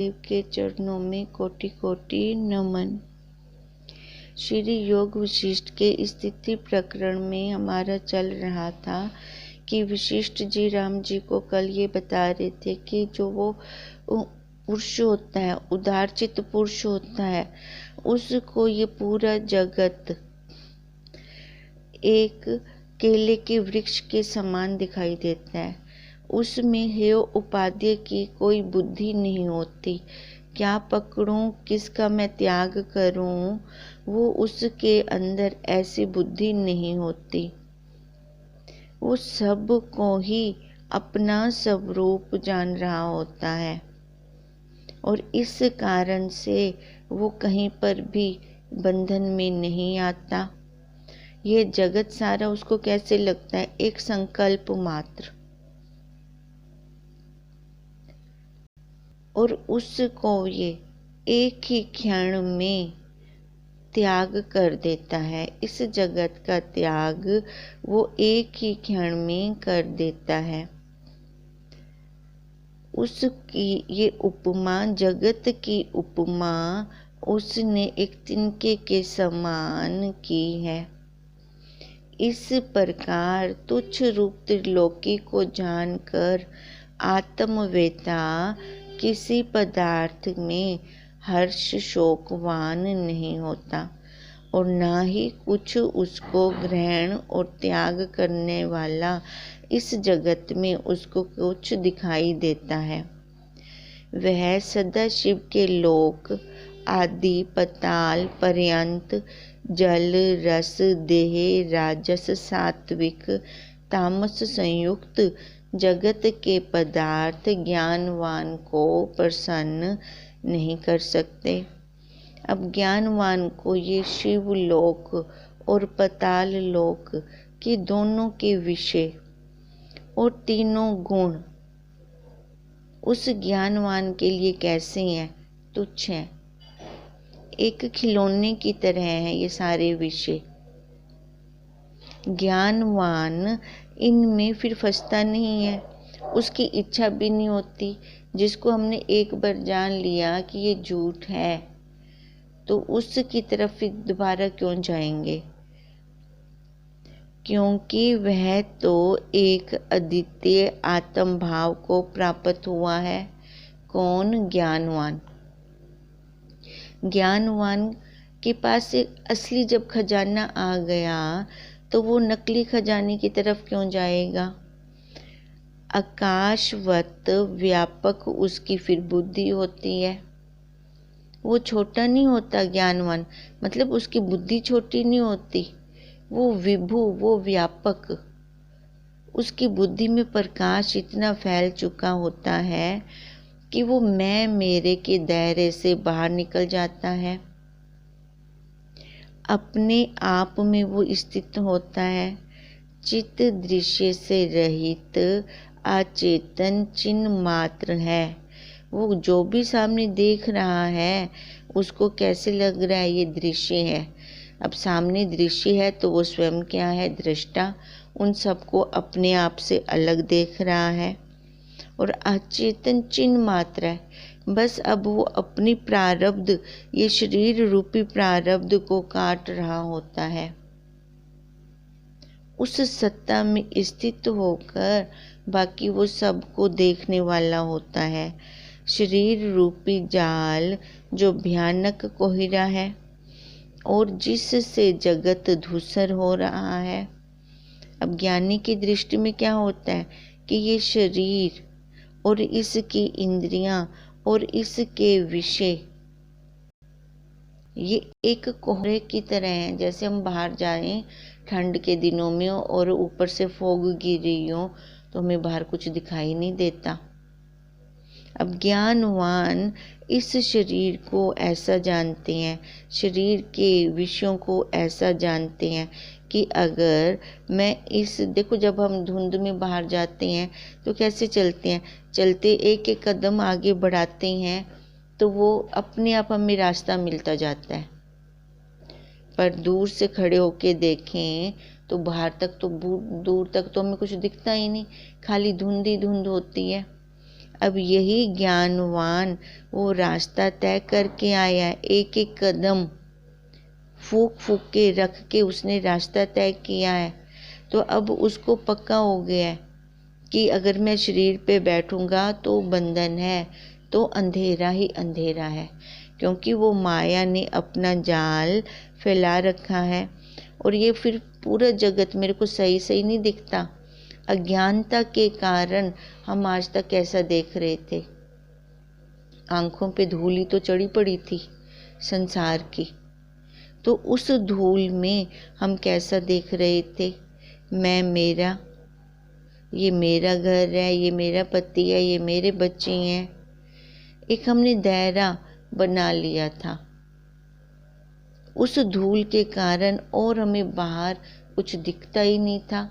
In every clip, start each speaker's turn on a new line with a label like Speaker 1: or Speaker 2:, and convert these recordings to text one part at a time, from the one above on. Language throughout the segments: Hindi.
Speaker 1: देव के चरणों में कोटि कोटि नमन। श्री योग वशिष्ठ के स्थिति प्रकरण में हमारा चल रहा था कि वशिष्ठ जी राम जी को कल ये बता रहे थे कि जो वो पुरुष होता है, उदारचित पुरुष होता है, उसको ये पूरा जगत एक केले के वृक्ष के समान दिखाई देता है। उसमें हेय उपादेय की कोई बुद्धि नहीं होती। क्या पकड़ूं, किसका मैं त्याग करूं, वो उसके अंदर ऐसी बुद्धि नहीं होती। वो सब को ही अपना स्वरूप जान रहा होता है और इस कारण से वो कहीं पर भी बंधन में नहीं आता। ये जगत सारा उसको कैसे लगता है? एक संकल्प मात्र। और उसको ये एक ही क्षण में त्याग कर देता है। इस जगत का त्याग वो एक ही क्षण में कर देता है। उसकी ये उपमा, जगत की उपमा उसने एक तिनके के समान की है। इस प्रकार तुच्छ रूप त्रिलोकी को जानकर आत्मवेता किसी पदार्थ में हर्ष शोकवान नहीं होता और ना ही कुछ उसको ग्रहण और त्याग करने वाला इस जगत में उसको कुछ दिखाई देता है। वह सदा शिव के लोक आदि पताल पर्यंत जल रस देह राजस सात्विक तामस संयुक्त जगत के पदार्थ ज्ञानवान को प्रसन्न नहीं कर सकते। अब ज्ञानवान को ये शिव लोक और पताल लोक के दोनों के विषय और तीनों गुण उस ज्ञानवान के लिए कैसे हैं? तुच्छ हैं। एक खिलौने की तरह है ये सारे विषय। ज्ञानवान इनमें फिर फंसता नहीं है, उसकी इच्छा भी नहीं होती। जिसको हमने एक बार जान लिया कि ये झूठ है तो उसकी तरफ फिर दोबारा क्यों जाएंगे? क्योंकि वह तो एक अद्वितीय आत्म भाव को प्राप्त हुआ है। कौन? ज्ञानवान। ज्ञानवान के पास एक असली जब खजाना आ गया तो वो नकली खजाने की तरफ क्यों जाएगा? आकाशवत व्यापक उसकी फिर बुद्धि होती है। वो छोटा नहीं होता ज्ञानवान, मतलब उसकी बुद्धि छोटी नहीं होती। वो विभु, वो व्यापक, उसकी बुद्धि में प्रकाश इतना फैल चुका होता है कि वो मैं मेरे के दायरे से बाहर निकल जाता है। अपने आप में वो स्थित होता है। चित्त दृश्य से रहित अचेतन चिन्ह मात्र है। वो जो भी सामने देख रहा है उसको कैसे लग रहा है? ये दृश्य है। अब सामने दृश्य है तो वो स्वयं क्या है? दृष्टा। उन सबको अपने आप से अलग देख रहा है और अचेतन चिन्ह मात्र है। बस अब वो अपनी प्रारब्ध, ये शरीर रूपी प्रारब्ध को काट रहा होता है। उस सत्ता में स्थित होकर बाकी वो सबको देखने वाला होता है। शरीर रूपी जाल जो भयानक कोहरा है और जिससे जगत धूसर हो रहा है। अब ज्ञानी की दृष्टि में क्या होता है कि ये शरीर और इसकी इंद्रियां और इसके विषय ये एक कोहरे की तरह हैं। जैसे हम बाहर जाएं ठंड के दिनों में और ऊपर से फॉग गिर रही हो तो हमें बाहर कुछ दिखाई नहीं देता। अब ज्ञानवान इस शरीर को ऐसा जानते हैं, शरीर के विषयों को ऐसा जानते हैं कि अगर मैं इस, देखो जब हम धुंध में बाहर जाते हैं तो कैसे चलते हैं? चलते एक एक कदम आगे बढ़ाते हैं तो वो अपने आप हमें रास्ता मिलता जाता है। पर दूर से खड़े होके देखें तो बाहर तक तो दूर तक तो हमें कुछ दिखता ही नहीं, खाली धुंध ही धुंध होती है। अब यही ज्ञानवान वो रास्ता तय करके आया, एक एक कदम फूक फूक के रख के उसने रास्ता तय किया है। तो अब उसको पक्का हो गया है कि अगर मैं शरीर पे बैठूंगा तो बंधन है, तो अंधेरा ही अंधेरा है, क्योंकि वो माया ने अपना जाल फैला रखा है। और ये फिर पूरा जगत मेरे को सही सही नहीं दिखता। अज्ञानता के कारण हम आज तक कैसा देख रहे थे, आंखों पे धूल तो चढ़ी पड़ी थी संसार की, तो उस धूल में हम कैसा देख रहे थे, मैं मेरा, ये मेरा घर है, ये मेरा पति है, ये मेरे बच्चे हैं। एक हमने दायरा बना लिया था उस धूल के कारण, और हमें बाहर कुछ दिखता ही नहीं था।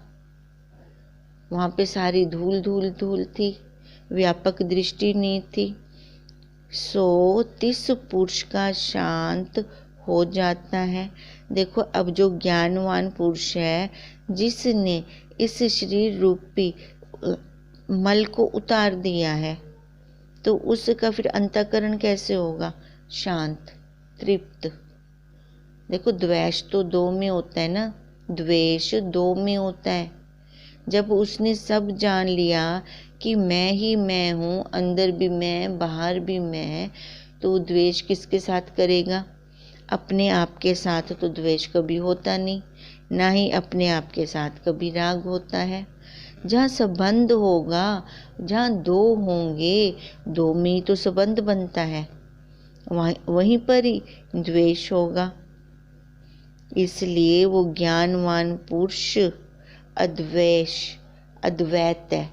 Speaker 1: वहाँ पे सारी धूल धूल धूल थी, व्यापक दृष्टि नहीं थी। सो 30 पुरुष का शांत हो जाता है। देखो अब जो ज्ञानवान पुरुष है, जिसने इस शरीर रूपी मल को उतार दिया है, तो उसका फिर अंतःकरण कैसे होगा, शांत, तृप्त। देखो द्वेष तो 2 में होता है ना, द्वेष 2 में होता है। जब उसने सब जान लिया कि मैं ही मैं हूँ, अंदर भी मैं, बाहर भी मैं, तो द्वेष किसके साथ करेगा, अपने आप के साथ तो द्वेष कभी होता नहीं, ना ही अपने आप के साथ कभी राग होता है। जहाँ संबंध होगा, जहाँ 2 होंगे, 2 में ही तो संबंध बनता है, वहीं पर ही द्वेष होगा। इसलिए वो ज्ञानवान पुरुष अद्वेष, अद्वैत है,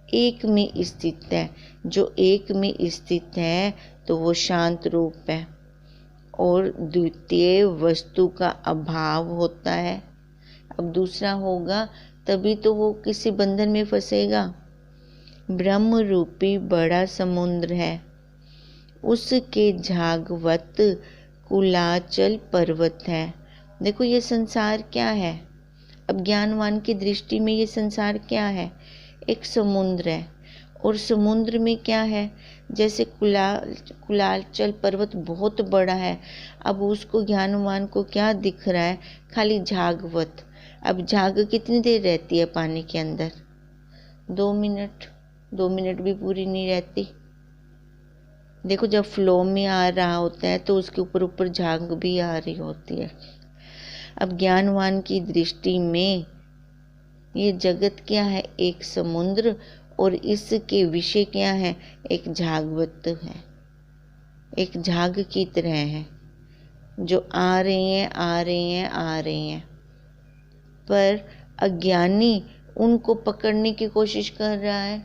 Speaker 1: एक में स्थित है। जो एक में स्थित है तो वो शांत रूप है, और द्वितीय वस्तु का अभाव होता है। अब दूसरा होगा तभी तो वो किसी बंधन में फंसेगा। ब्रह्म रूपी बड़ा समुद्र है, उसके झागवत कुलाचल पर्वत है। देखो ये संसार क्या है, अब ज्ञानवान की दृष्टि में ये संसार क्या है, एक समुद्र है। और समुद्र में क्या है, जैसे कुलाचल पर्वत बहुत बड़ा है, अब उसको ज्ञानवान को क्या दिख रहा है, खाली झागवत। अब झाग कितनी देर रहती है पानी के अंदर, 2 मिनट, 2 मिनट भी पूरी नहीं रहती। देखो जब फ्लो में आ रहा होता है तो उसके ऊपर ऊपर झाग भी आ रही होती है। अब ज्ञानवान की दृष्टि में ये जगत क्या है, एक समुद्र, और इसके विषय क्या है, एक झागवत है, एक झाग की तरह है, जो आ रहे हैं आ रहे हैं आ रहे हैं। पर अज्ञानी उनको पकड़ने की कोशिश कर रहा है।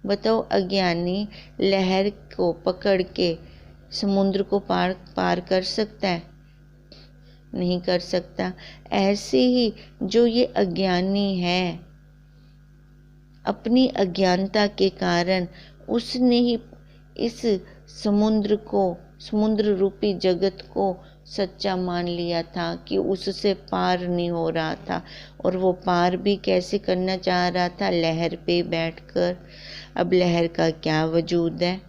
Speaker 1: बताओ अज्ञानी लहर को पकड़ के समुद्र को पार कर सकता है, नहीं कर सकता। ऐसे ही जो ये अज्ञानी है, अपनी अज्ञानता के कारण उसने ही इस समुद्र को, समुद्र रूपी जगत को सच्चा मान लिया था कि उससे पार नहीं हो रहा था। और वो पार भी कैसे करना चाह रहा था, लहर पे बैठकर। अब लहर का क्या वजूद है,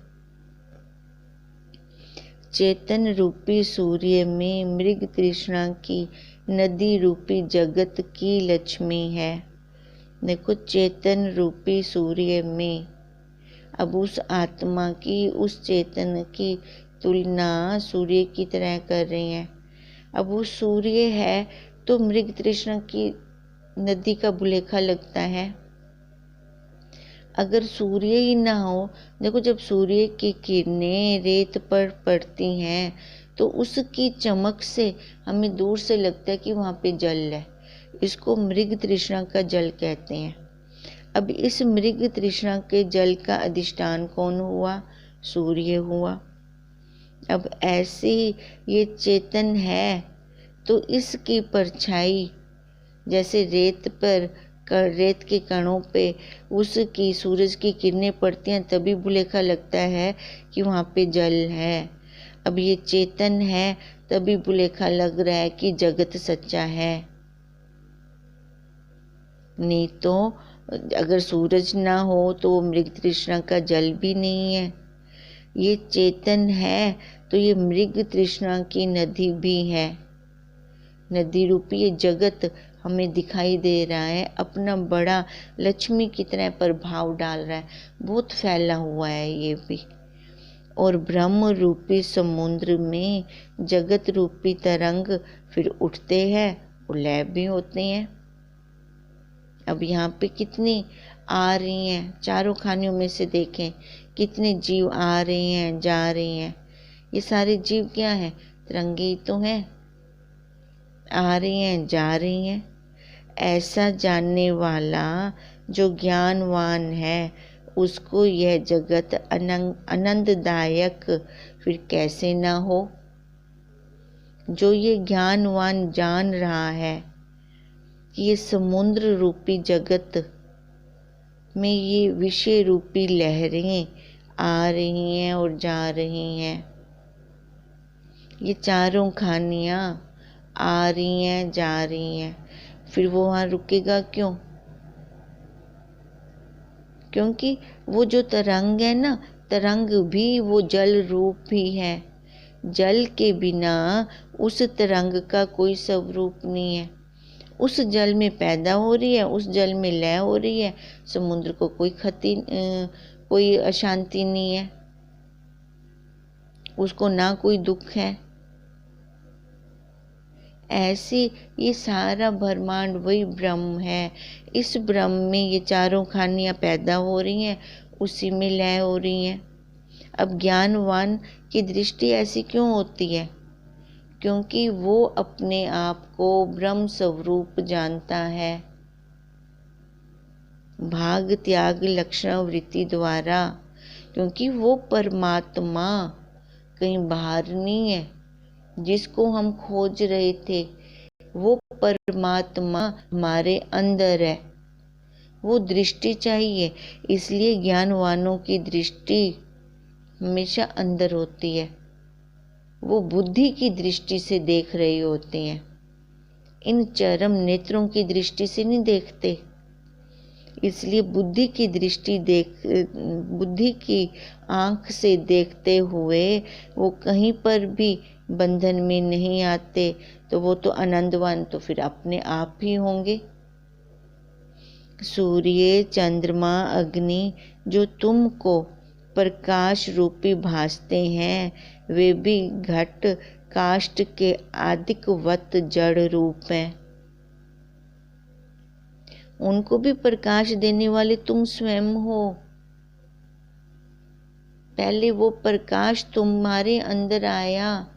Speaker 1: चेतन रूपी सूर्य में मृग तृष्णा की नदी रूपी जगत की लक्ष्मी है। देखो चेतन रूपी सूर्य में, अब उस आत्मा की, उस चेतन की तुलना सूर्य की तरह कर रहे हैं। अब वो सूर्य है तो मृग तृष्णा की नदी का बुलेखा लगता है। अगर सूर्य ही ना हो, देखो जब सूर्य की किरणें रेत पर पड़ती हैं तो उसकी चमक से हमें दूर से लगता है कि वहाँ पे जल है। इसको मृग तृष्णा का जल कहते हैं। अब इस मृग तृष्णा के जल का अधिष्ठान कौन हुआ, सूर्य हुआ। अब ऐसे ही ये चेतन है तो इसकी परछाई जैसे रेत पर, रेत के कणों पे उसकी सूरज की किरणें पड़ती हैं तभी बुलेखा लगता है कि वहाँ पे जल है। अब ये चेतन है तभी बुलेखा लग रहा है कि जगत सच्चा है, नहीं तो अगर सूरज ना हो तो वो मृग तृष्णा का जल भी नहीं है। ये चेतन है तो ये मृग तृष्णा की नदी भी है। नदी रूपी ये जगत हमें दिखाई दे रहा है, अपना बड़ा लक्ष्मी की तरह प्रभाव डाल रहा है, बहुत फैला हुआ है ये भी। और ब्रह्म रूपी समुद्र में जगत रूपी तरंग फिर उठते हैं और लय भी होते हैं। अब यहाँ पे कितनी आ रही हैं, चारों खानियों में से देखें कितने जीव आ रहे हैं जा रहे हैं। ये सारे जीव क्या हैं? तरंगे ही तो हैं, आ रही हैं जा रही हैं। ऐसा जानने वाला जो ज्ञानवान है उसको यह जगत आनंददायक फिर कैसे ना हो। जो ये ज्ञानवान जान रहा है कि ये समुद्र रूपी जगत में ये विषय रूपी लहरें आ रही हैं और जा रही हैं, ये चारों खानियाँ आ रही हैं जा रही हैं, फिर वो वहाँ रुकेगा क्यों? क्योंकि वो जो तरंग है ना, तरंग भी वो जल रूप ही है। जल के बिना उस तरंग का कोई स्वरूप नहीं है। उस जल में पैदा हो रही है, उस जल में लय हो रही है। समुद्र को कोई अशांति नहीं है, उसको ना कोई दुख है। ऐसे ये सारा ब्रह्मांड वही ब्रह्म है। इस ब्रह्म में ये चारों खानियाँ पैदा हो रही हैं, उसी में लय हो रही हैं। अब ज्ञानवान की दृष्टि ऐसी क्यों होती है? क्योंकि वो अपने आप को ब्रह्म स्वरूप जानता है। भाग त्याग लक्षण वृत्ति द्वारा, क्योंकि वो परमात्मा कहीं बाहर नहीं है जिसको हम खोज रहे थे। वो परमात्मा हमारे अंदर है। वो दृष्टि चाहिए, इसलिए ज्ञानवानों की दृष्टि हमेशा अंदर होती है। वो बुद्धि की दृष्टि से देख रहे होते हैं, इन चरम नेत्रों की दृष्टि से नहीं देखते। इसलिए बुद्धि की आँख से देखते हुए वो कहीं पर भी बंधन में नहीं आते। तो वो तो आनंदवान तो फिर अपने आप ही होंगे। सूर्य, चंद्रमा, अग्नि जो तुमको प्रकाश रूपी भासते हैं, वे भी घट काष्ठ के आदिकवत जड़ रूप हैं। उनको भी प्रकाश देने वाले तुम स्वयं हो। पहले वो प्रकाश तुम्हारे अंदर आया,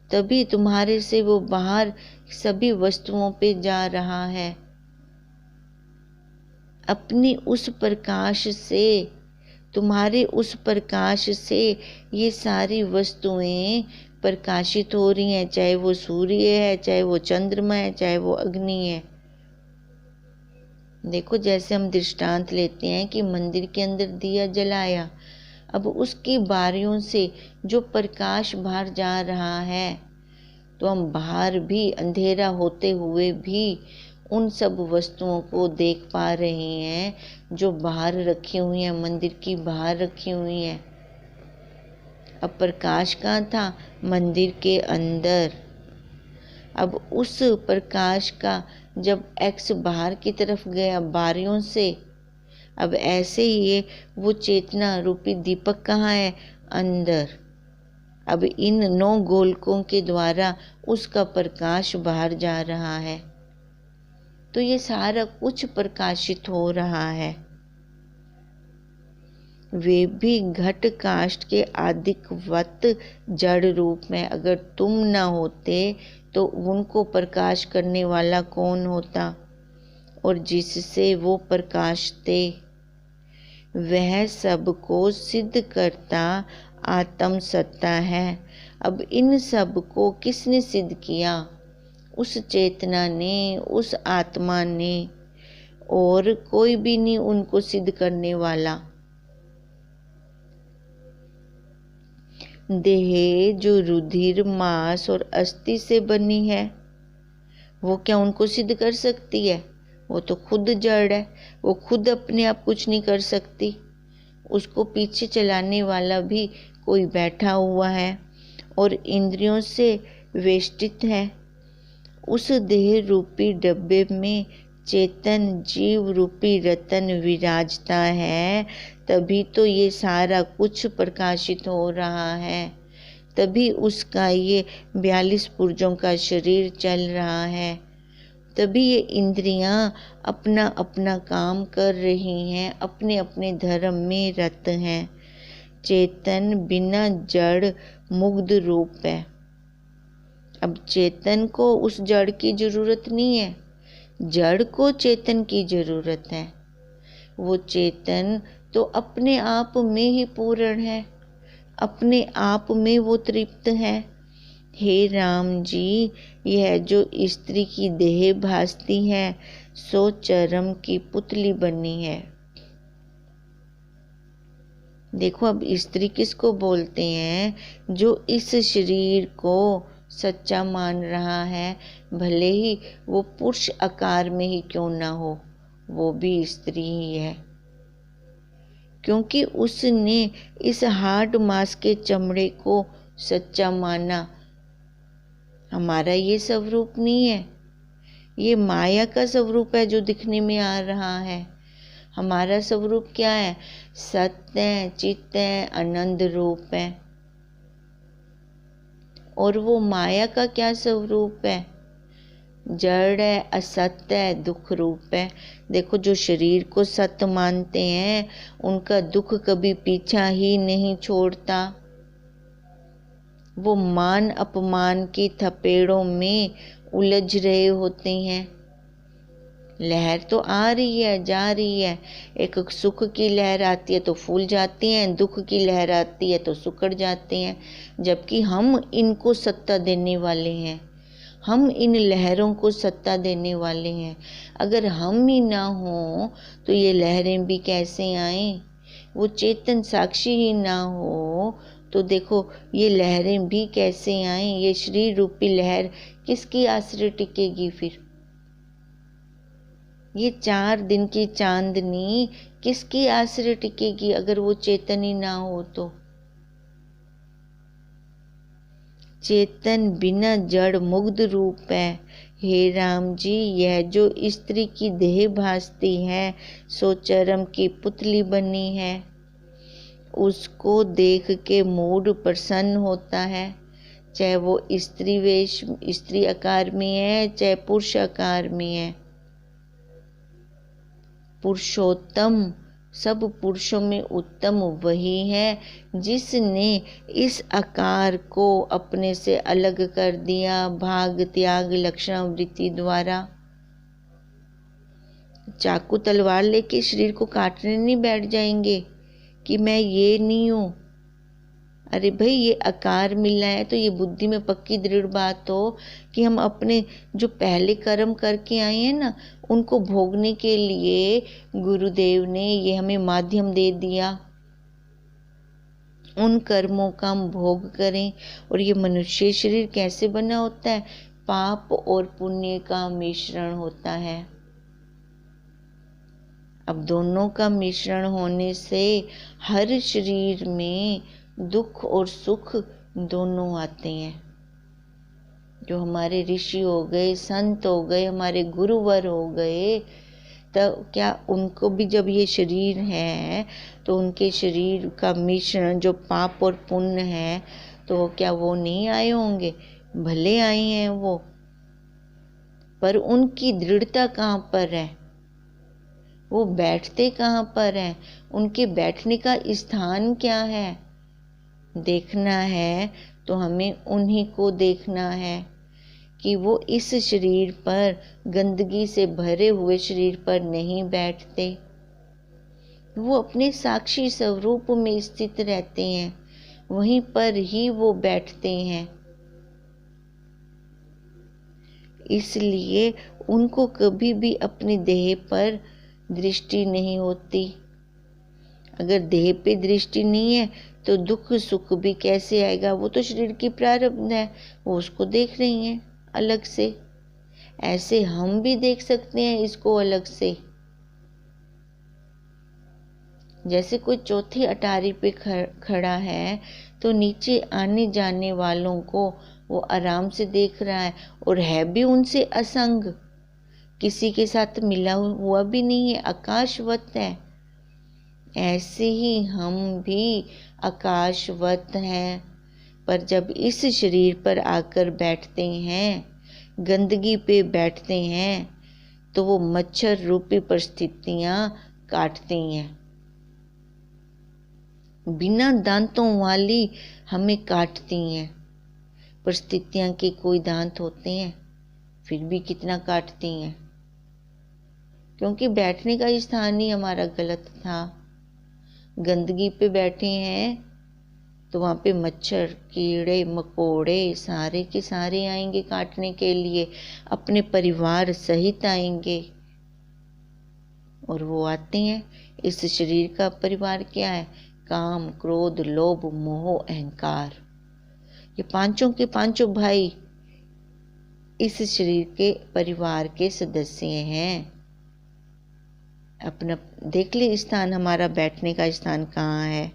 Speaker 1: तभी तुम्हारे से वो बाहर सभी वस्तुओं पे जा रहा है। अपनी उस प्रकाश से, तुम्हारे उस प्रकाश से ये सारी वस्तुएं प्रकाशित हो रही हैं, चाहे वो सूर्य है, चाहे वो चंद्रमा है, चाहे वो अग्नि है। देखो, जैसे हम दृष्टांत लेते हैं कि मंदिर के अंदर दिया जलाया, अब उसकी बारियों से जो प्रकाश बाहर जा रहा है, तो हम बाहर भी अंधेरा होते हुए भी उन सब वस्तुओं को देख पा रहे हैं जो बाहर रखी हुई हैं, मंदिर की बाहर रखी हुई हैं। अब प्रकाश कहाँ था? मंदिर के अंदर। अब उस प्रकाश का जब एक्स बाहर की तरफ गया बारियों से, अब ऐसे ही वो चेतना रूपी दीपक कहाँ है? अंदर। अब इन 9 गोलकों के द्वारा उसका प्रकाश बाहर जा रहा है, तो ये सारा कुछ प्रकाशित हो रहा है। वे भी घट काष्ठ के आदिकवत जड़ रूप में। अगर तुम न होते तो उनको प्रकाश करने वाला कौन होता? और जिससे वो प्रकाशते, वह सबको सिद्ध करता आत्म सत्ता है। अब इन सब को किसने सिद्ध किया? उस चेतना ने, उस आत्मा ने, और कोई भी नहीं उनको सिद्ध करने वाला। देह जो रुधिर, मांस और अस्थि से बनी है, वो क्या उनको सिद्ध कर सकती है? वो तो खुद जड़ है, वो खुद अपने आप कुछ नहीं कर सकती। उसको पीछे चलाने वाला भी कोई बैठा हुआ है और इंद्रियों से वेष्टित है। उस देह रूपी डब्बे में चेतन जीव रूपी रतन विराजता है, तभी तो ये सारा कुछ प्रकाशित हो रहा है, तभी उसका ये 42 पुर्जों का शरीर चल रहा है, तभी ये इंद्रियां अपना अपना काम कर रही हैं, अपने अपने धर्म में रत हैं। चेतन बिना जड़ मुग्ध रूप है। अब चेतन को उस जड़ की जरूरत नहीं है, जड़ को चेतन की जरूरत है। वो चेतन तो अपने आप में ही पूर्ण है, अपने आप में वो तृप्त है। हे राम जी, यह जो स्त्री की देह भासती है सो चरम की पुतली बनी है। देखो, अब स्त्री किसको बोलते हैं? जो इस शरीर को सच्चा मान रहा है, भले ही वो पुरुष आकार में ही क्यों ना हो, वो भी स्त्री ही है, क्योंकि उसने इस हार्ड मांस के चमड़े को सच्चा माना। हमारा ये स्वरूप नहीं है, ये माया का स्वरूप है जो दिखने में आ रहा है। हमारा स्वरूप क्या है? सत्य है, चित्त है, आनंद रूप है। और वो माया का क्या स्वरूप है? जड़ है, असत्य है, दुख रूप है। देखो, जो शरीर को सत्य मानते हैं उनका दुख कभी पीछा ही नहीं छोड़ता। वो मान अपमान की थपेड़ों में उलझ रहे होते हैं। लहर तो आ रही है, जा रही है। एक सुख की लहर आती है तो फूल जाती हैं, दुख की लहर आती है तो सुकड़ जाते हैं, जबकि हम इनको सत्ता देने वाले हैं, हम इन लहरों को सत्ता देने वाले हैं। अगर हम ही ना हो तो ये लहरें भी कैसे आएं? वो चेतन साक्षी ही ना हो तो देखो ये लहरें भी कैसे आएं? ये शरीर रूपी लहर किसकी आश्रय टिकेगी फिर? ये 4 दिन की चांदनी किसकी आश्रय टिकेगी अगर वो चेतन ही ना हो तो? चेतन बिना जड़ मुग्ध रूप है। हे राम जी, यह जो स्त्री की देह भासती है सो चरम की पुतली बनी है। उसको देख के मूड प्रसन्न होता है, चाहे वो स्त्री आकार में है, चाहे पुरुष आकार में है। पुरुषोत्तम, सब पुरुषों में उत्तम वही है जिसने इस आकार को अपने से अलग कर दिया, भाग त्याग लक्षण वृत्ति द्वारा। चाकू तलवार लेके शरीर को काटने नहीं बैठ जाएंगे कि मैं ये नहीं हूँ। अरे भाई, ये आकार मिला है तो ये बुद्धि में पक्की दृढ़ बात हो कि हम अपने जो पहले कर्म करके आए हैं ना, उनको भोगने के लिए गुरुदेव ने ये हमें माध्यम दे दिया। उन कर्मों का हम भोग करें। और ये मनुष्य शरीर कैसे बना होता है? पाप और पुण्य का मिश्रण होता है। अब दोनों का मिश्रण होने से हर शरीर में दुख और सुख दोनों आते हैं। जो हमारे ऋषि हो गए, संत हो गए, हमारे गुरुवर हो गए, तो क्या उनको भी जब ये शरीर है तो उनके शरीर का मिश्रण जो पाप और पुण्य है, तो क्या वो नहीं आए होंगे? भले आए हैं वो, पर उनकी दृढ़ता कहाँ पर है? वो बैठते कहाँ पर हैं? उनके बैठने का स्थान क्या है? देखना है तो हमें उन्हीं को देखना है कि वो इस शरीर पर, गंदगी से भरे हुए शरीर पर नहीं बैठते। वो अपने साक्षी स्वरूप में स्थित रहते हैं, वहीं पर ही वो बैठते हैं। इसलिए उनको कभी भी अपनी देह पर दृष्टि नहीं होती। अगर देह पे दृष्टि नहीं है तो दुख सुख भी कैसे आएगा? वो तो शरीर की प्रारब्ध है, वो उसको देख रही हैं अलग से। ऐसे हम भी देख सकते हैं इसको अलग से। जैसे कोई चौथी अटारी पे खड़ा है तो नीचे आने जाने वालों को वो आराम से देख रहा है और है भी उनसे असंग, किसी के साथ मिला हुआ भी नहीं है, आकाशवत है। ऐसे ही हम भी आकाशवत हैं, पर जब इस शरीर पर आकर बैठते हैं, गंदगी पे बैठते हैं, तो वो मच्छर रूपी परिस्थितियां काटती हैं। बिना दांतों वाली हमें काटती हैं। परिस्थितियां के कोई दांत होते हैं, फिर भी कितना काटती हैं, क्योंकि बैठने का स्थान ही हमारा गलत था। गंदगी पे बैठे हैं तो वहाँ पे मच्छर, कीड़े मकोड़े सारे के सारे आएंगे काटने के लिए, अपने परिवार सहित आएंगे। और वो आते हैं। इस शरीर का परिवार क्या है? काम, क्रोध, लोभ, मोह, अहंकार। ये पांचों के पांचों भाई इस शरीर के परिवार के सदस्य हैं। अपना देख ले स्थान, हमारा बैठने का स्थान कहाँ है।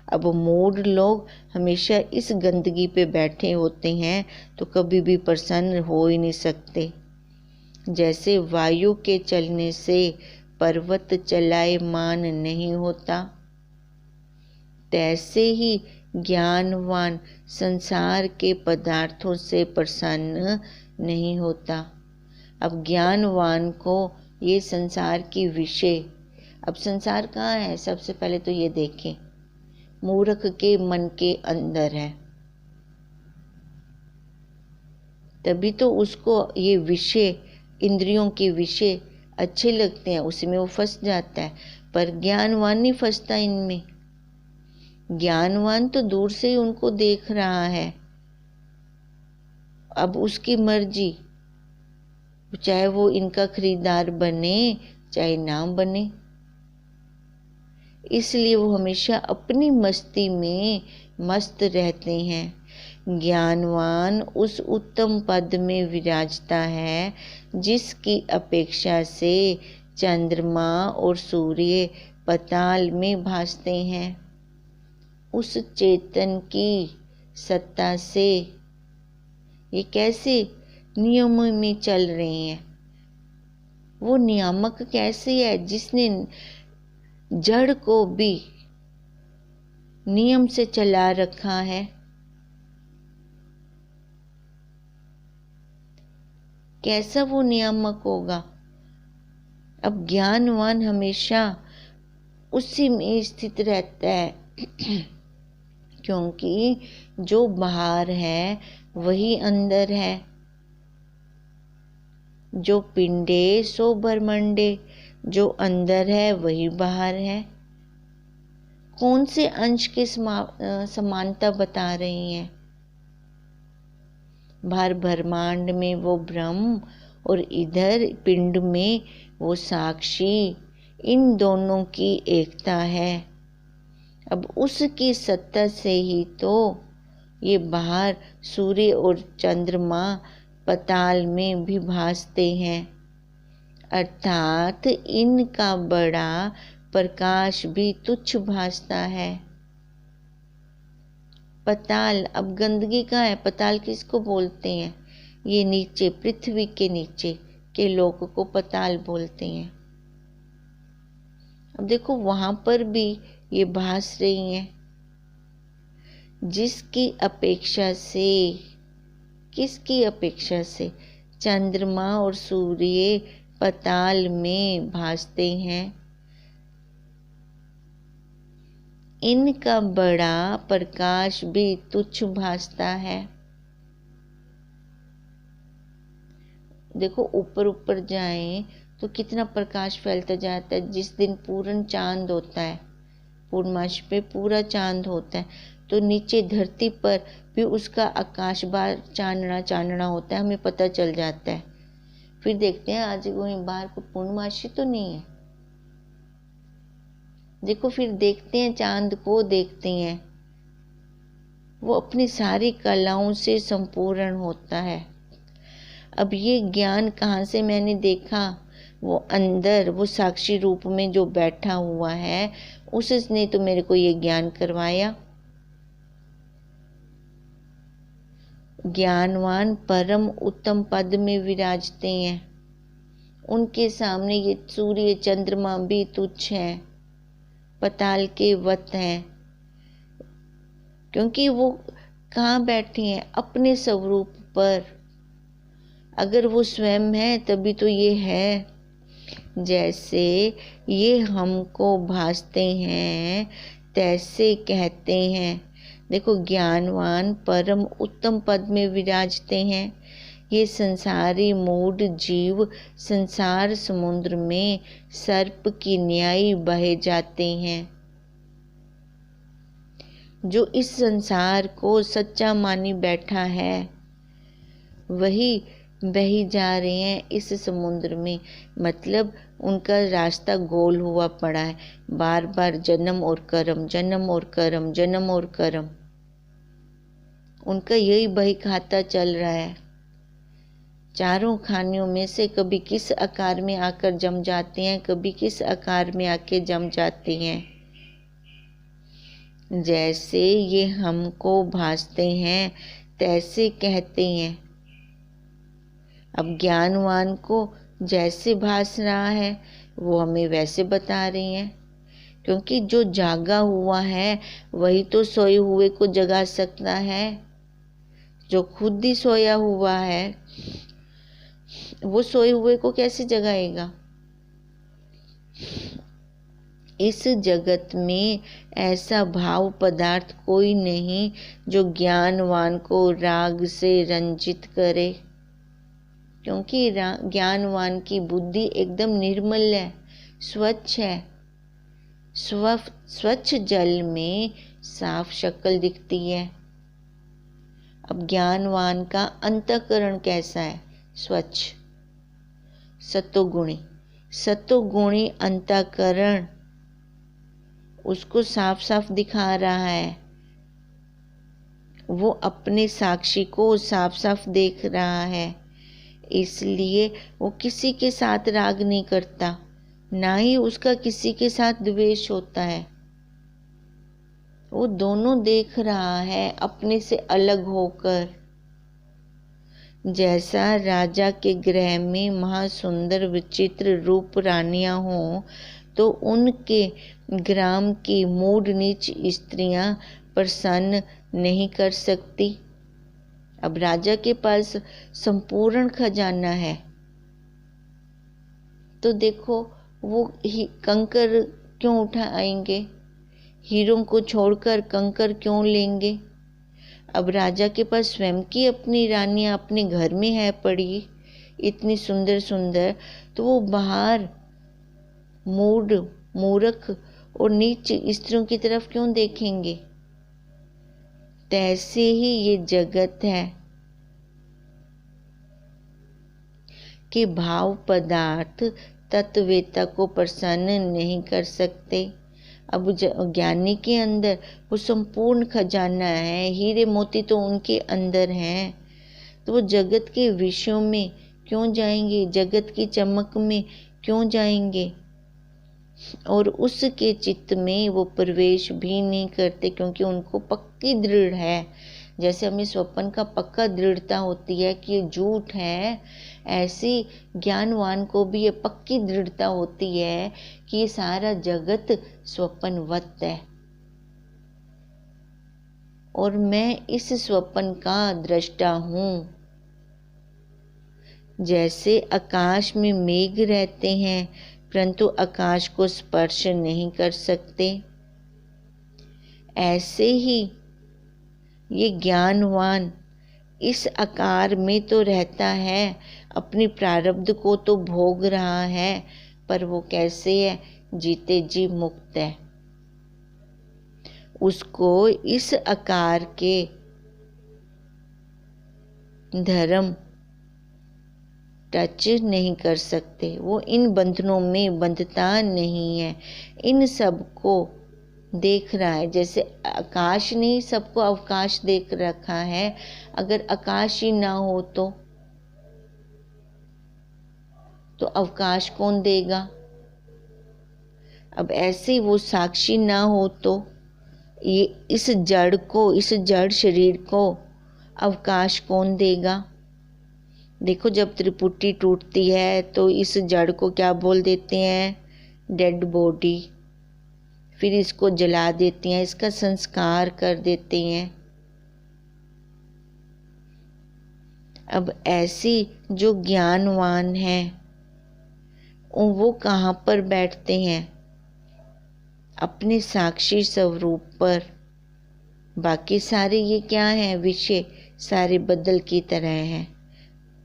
Speaker 1: अब मूढ़ लोग हमेशा इस गंदगी पे बैठे होते हैं तो कभी भी प्रसन्न हो ही नहीं सकते। जैसे वायु के चलने से पर्वत चलायमान नहीं होता, तैसे ही ज्ञानवान संसार के पदार्थों से प्रसन्न नहीं होता। अब ज्ञानवान को ये संसार की विषय, अब संसार कहाँ है? सबसे पहले तो ये देखें, मूर्ख के मन के अंदर है। तभी तो उसको ये विषय, इंद्रियों के विषय अच्छे लगते हैं, उसमें वो फंस जाता है। पर ज्ञानवान नहीं फंसता इनमें। ज्ञानवान तो दूर से ही उनको देख रहा है। अब उसकी मर्जी, चाहे वो इनका खरीदार बने चाहे ना बने। इसलिए वो हमेशा अपनी मस्ती में मस्त रहते हैं। ज्ञानवान उस उत्तम पद में विराजता है जिसकी अपेक्षा से चंद्रमा और सूर्य पाताल में भासते हैं। उस चेतन की सत्ता से ये कैसे नियमों में चल रहे हैं। वो नियामक कैसे है जिसने जड़ को भी नियम से चला रखा है। कैसा वो नियामक होगा? अब ज्ञानवान हमेशा उसी में स्थित रहता है क्योंकि जो बाहर है वही अंदर है। जो पिंडे सो ब्रह्मंडे, जो अंदर है वही बाहर है। कौन से अंश के समानता बता रही हैं? बाहर ब्रह्मांड में वो ब्रह्म और इधर पिंड में वो साक्षी, इन दोनों की एकता है। अब उसकी सत्ता से ही तो ये बाहर सूर्य और चंद्रमा पाताल में भी भासते हैं, अर्थात इनका बड़ा प्रकाश भी तुच्छ भासता है। पाताल, अब गंदगी कहाँ है? पाताल किसको बोलते हैं? ये नीचे, पृथ्वी के नीचे के लोक को पाताल बोलते हैं। अब देखो वहां पर भी ये भास रही हैं, जिसकी अपेक्षा से, किसकी अपेक्षा से? चंद्रमा और सूर्य पाताल में भासते हैं। इनका बड़ा प्रकाश भी तुच्छ भासता है। देखो ऊपर ऊपर जाएं तो कितना प्रकाश फैलता जाता है। जिस दिन पूर्ण चांद होता है, पूर्णमासी पे पूरा चांद होता है, तो नीचे धरती पर भी उसका आकाश बार चांदना चांदना होता है, हमें पता चल जाता है। फिर देखते हैं आज वहीं बाहर को पूर्णमासी तो नहीं है। देखो फिर देखते हैं चांद को, देखते हैं वो अपनी सारी कलाओं से संपूर्ण होता है। अब ये ज्ञान कहाँ से मैंने देखा? वो अंदर वो साक्षी रूप में जो बैठा हुआ है उसने तो मेरे को ये ज्ञान करवाया। ज्ञानवान परम उत्तम पद में विराजते हैं, उनके सामने ये सूर्य चंद्रमा भी तुच्छ हैं, पताल के वत हैं, क्योंकि वो कहाँ बैठे हैं? अपने स्वरूप पर। अगर वो स्वयं है तभी तो ये है। जैसे ये हमको भासते हैं तैसे कहते हैं। देखो, ज्ञानवान परम उत्तम पद में विराजते हैं। ये संसारी मूढ़ जीव संसार समुद्र में सर्प की न्याय बहे जाते हैं। जो इस संसार को सच्चा मानी बैठा है वही बही जा रहे हैं इस समुद्र में। मतलब उनका रास्ता गोल हुआ पड़ा है, बार बार जन्म और कर्म, जन्म और कर्म, जन्म और कर्म। उनका यही बही खाता चल रहा है। चारों खानियों में से कभी किस आकार में आकर जम जाते हैं, कभी किस आकार में आके जम जाते हैं। जैसे ये हमको भासते हैं तैसे कहते हैं। अब ज्ञानवान को जैसे भास रहा है वो हमें वैसे बता रही हैं, क्योंकि जो जागा हुआ है वही तो सोए हुए को जगा सकता है। जो खुद ही सोया हुआ है वो सोए हुए को कैसे जगाएगा? इस जगत में ऐसा भाव पदार्थ कोई नहीं जो ज्ञानवान को राग से रंजित करे, क्योंकि ज्ञानवान की बुद्धि एकदम निर्मल है, स्वच्छ है। स्वच्छ जल में साफ शक्ल दिखती है। अब ज्ञानवान का अंतःकरण कैसा है? स्वच्छ, सतोगुणी। सतोगुणी अंतःकरण उसको साफ साफ दिखा रहा है। वो अपने साक्षी को साफ साफ देख रहा है, इसलिए वो किसी के साथ राग नहीं करता, ना ही उसका किसी के साथ द्वेष होता है। वो दोनों देख रहा है अपने से अलग होकर। जैसा राजा के गृह में महासुंदर विचित्र रूप रानियां हों तो उनके ग्राम की मूढ़ नीच स्त्रियां प्रसन्न नहीं कर सकती। अब राजा के पास संपूर्ण खजाना है, तो देखो वो कंकर क्यों उठाएंगे? हीरों को छोड़कर कंकर क्यों लेंगे? अब राजा के पास स्वयं की अपनी रानियां अपने घर में है पड़ी, इतनी सुंदर सुंदर, तो वो बाहर मूढ़, मूर्ख और नीच स्त्रियों की तरफ क्यों देखेंगे? तैसे ही ये जगत है कि भाव पदार्थ तत्ववेता को प्रसन्न नहीं कर सकते। अब ज्ञानी के अंदर वो संपूर्ण खजाना है, हीरे मोती तो उनके अंदर हैं, तो वो जगत के विषयों में क्यों जाएंगे? जगत की चमक में क्यों जाएंगे? और उसके चित्त में वो प्रवेश भी नहीं करते, क्योंकि उनको पक्की दृढ़ है। जैसे हमें स्वप्न का पक्का दृढ़ता होती है कि ये झूठ है, ऐसी ज्ञानवान को भी ये पक्की दृढ़ता होती है कि ये सारा जगत स्वप्नवत है और मैं इस स्वप्न का दृष्टा हूँ। जैसे आकाश में मेघ रहते हैं परंतु आकाश को स्पर्श नहीं कर सकते, ऐसे ही ये ज्ञानवान इस आकार में तो रहता है, अपनी प्रारब्ध को तो भोग रहा है, पर वो कैसे है? जीते जी मुक्त है। उसको इस आकार के धर्म टच नहीं कर सकते, वो इन बंधनों में बंधता नहीं है, इन सब को देख रहा है। जैसे आकाश ने सबको अवकाश देख रखा है, अगर आकाश ही ना हो तो तो अवकाश कौन देगा? अब ऐसे वो साक्षी ना हो तो ये इस जड़ शरीर को अवकाश कौन देगा? देखो, जब त्रिपुटी टूटती है तो इस जड़ को क्या बोल देते हैं? Dead body. फिर इसको जला देते हैं, इसका संस्कार कर देते हैं। अब ऐसी जो ज्ञानवान है वो कहाँ पर बैठते हैं? अपने साक्षी स्वरूप पर। बाकी सारे ये क्या है? विषय सारे बदल की तरह हैं।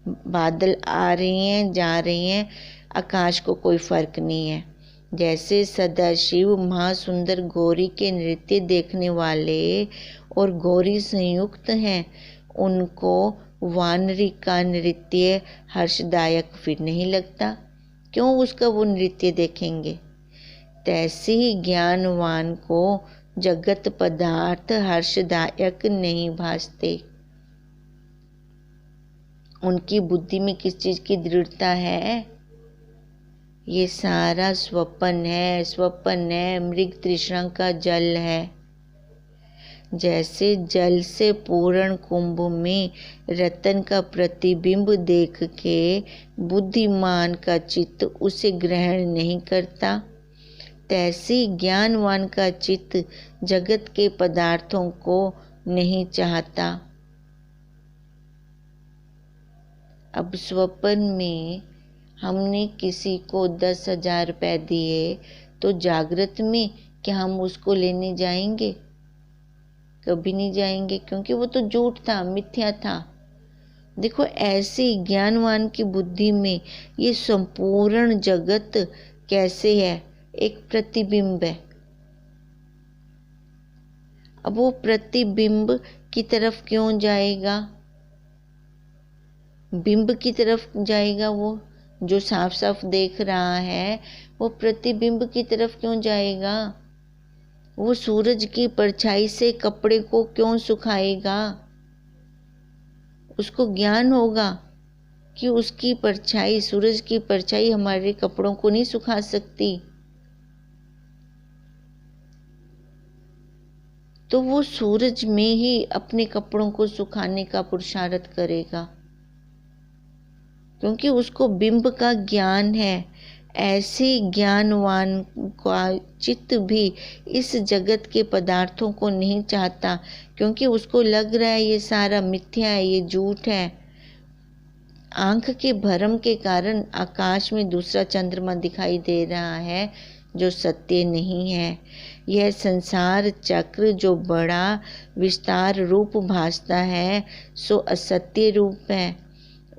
Speaker 1: बादल आ रहे हैं, जा रहे हैं, आकाश को कोई फर्क नहीं है। जैसे सदाशिव महासुंदर गौरी के नृत्य देखने वाले और गौरी संयुक्त हैं, उनको वानरी का नृत्य हर्षदायक फिर नहीं लगता। क्यों उसका वो नृत्य देखेंगे? तैसे ही ज्ञानवान को जगत पदार्थ हर्षदायक नहीं भासते। उनकी बुद्धि में किस चीज की दृढ़ता है? ये सारा स्वप्न है, मृग तृष्णा का जल है। जैसे जल से पूर्ण कुंभ में रतन का प्रतिबिंब देख के बुद्धिमान का चित्त उसे ग्रहण नहीं करता, तैसे ज्ञानवान का चित्त जगत के पदार्थों को नहीं चाहता। अब स्वप्न में हमने किसी को 10,000 रुपए दिए तो जागृत में क्या हम उसको लेने जाएंगे? कभी नहीं जाएंगे, क्योंकि वो तो झूठ था, मिथ्या था। देखो, ऐसे ज्ञानवान की बुद्धि में ये संपूर्ण जगत कैसे है? एक प्रतिबिंब है। अब वो प्रतिबिंब की तरफ क्यों जाएगा? बिंब की तरफ जाएगा। वो जो साफ साफ देख रहा है वो प्रतिबिंब की तरफ क्यों जाएगा? वो सूरज की परछाई से कपड़े को क्यों सुखाएगा? उसको ज्ञान होगा कि उसकी परछाई, सूरज की परछाई हमारे कपड़ों को नहीं सुखा सकती। तो वो सूरज में ही अपने कपड़ों को सुखाने का पुरुषार्थ करेगा, क्योंकि उसको बिंब का ज्ञान है। ऐसे ज्ञानवान का चित्त भी इस जगत के पदार्थों को नहीं चाहता, क्योंकि उसको लग रहा है ये सारा मिथ्या है, ये झूठ है। आंख के भ्रम के कारण आकाश में दूसरा चंद्रमा दिखाई दे रहा है जो सत्य नहीं है। यह संसार चक्र जो बड़ा विस्तार रूप भासता है सो असत्य रूप है।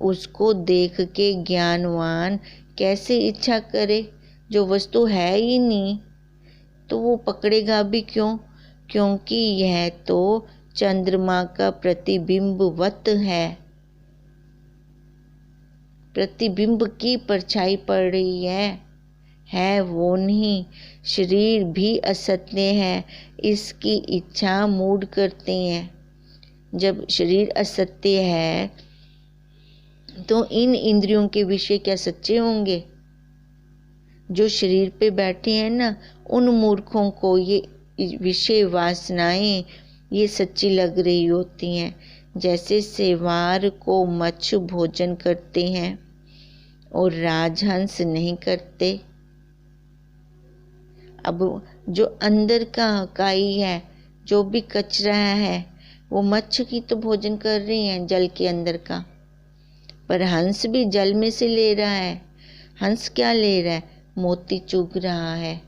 Speaker 1: उसको देख के ज्ञानवान कैसे इच्छा करे? जो वस्तु है ही नहीं तो वो पकड़ेगा भी क्यों? क्योंकि यह तो चंद्रमा का प्रतिबिंबवत है। प्रतिबिंब की परछाई पड़ रही है वो नहीं। शरीर भी असत्य है, इसकी इच्छा मूड करते हैं। जब शरीर असत्य है तो इन इंद्रियों के विषय क्या सच्चे होंगे? जो शरीर पे बैठे हैं ना, उन मूर्खों को ये विषय वासनाएं ये सच्ची लग रही होती हैं। जैसे सेवार को मच्छ भोजन करते हैं और राजहंस नहीं करते। अब जो अंदर का काई है, जो भी कचरा है, वो मच्छ की तो भोजन कर रही हैं, जल के अंदर का। पर हंस भी जल में से ले रहा है। हंस क्या ले रहा है? मोती चुग रहा है।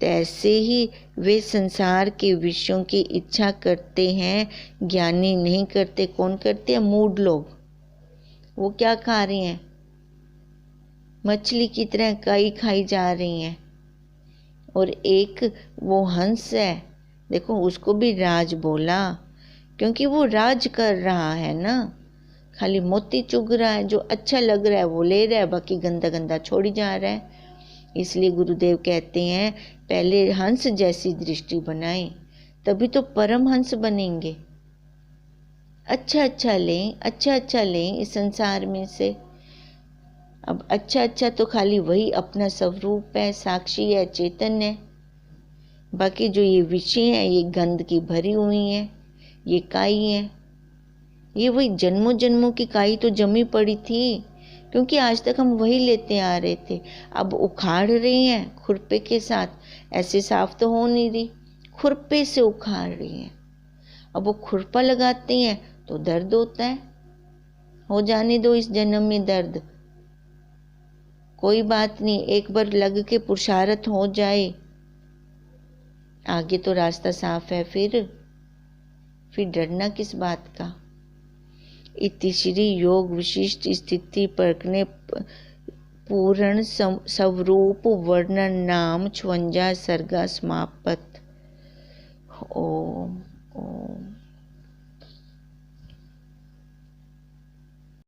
Speaker 1: तैसे ही वे संसार के विषयों की इच्छा करते हैं, ज्ञानी नहीं करते। कौन करते हैं? मूढ़ लोग। वो क्या खा रहे हैं? मछली की तरह कई खाई जा रही हैं। और एक वो हंस है, देखो उसको भी राज बोला, क्योंकि वो राज कर रहा है ना। खाली मोती चुग रहा है, जो अच्छा लग रहा है वो ले रहा है, बाकी गंदा गंदा छोड़ी जा रहा है। इसलिए गुरुदेव कहते हैं पहले हंस जैसी दृष्टि बनाएं, तभी तो परम हंस बनेंगे। अच्छा अच्छा लें, अच्छा अच्छा लें इस संसार में से। अब अच्छा अच्छा तो खाली वही अपना स्वरूप है, साक्षी है, चेतन है। बाकी जो ये विषय है ये गंध की भरी हुई है, ये काई है। ये वही जन्मों जन्मों की काई तो जमी पड़ी थी, क्योंकि आज तक हम वही लेते आ रहे थे। अब उखाड़ रही हैं खुरपे के साथ, ऐसे साफ तो हो नहीं रही, खुरपे से उखाड़ रही हैं। अब वो खुरपा लगाती हैं तो दर्द होता है, हो जाने दो इस जन्म में दर्द, कोई बात नहीं, एक बार लग के पुरुषार्थ हो जाए, आगे तो रास्ता साफ है। फिर डरना किस बात का। इति श्री योग विशिष्ट स्थिति परखने पूर्ण स्वरूप वर्णन नाम 56 सर्गा समाप्त। ओम ओम।